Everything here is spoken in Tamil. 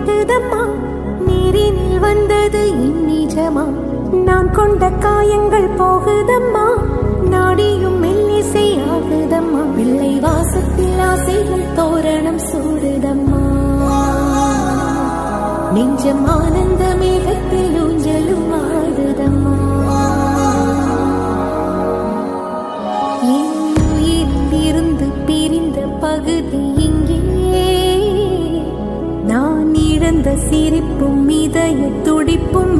வாட்டுதம்மா, நீரினில் வந்தது என் நிஜமா. நான் கொண்ட காயங்கள் போகுதம்மா, நாடியும் மெல்லிசை ஆகுதம்மா. பிள்ளை வாசத்தில் ஆசைகள் தோரணம் சூடுதம்மா, நெஞ்சம் ஆனந்த மேகத்தில் ஊஞ்சலும் ஆடுதம்மா. என் உயிரிலிருந்து பிரிந்த பகுதி இங்கே, நான் இழந்த சிரிப்பும் இதய துடிப்பும்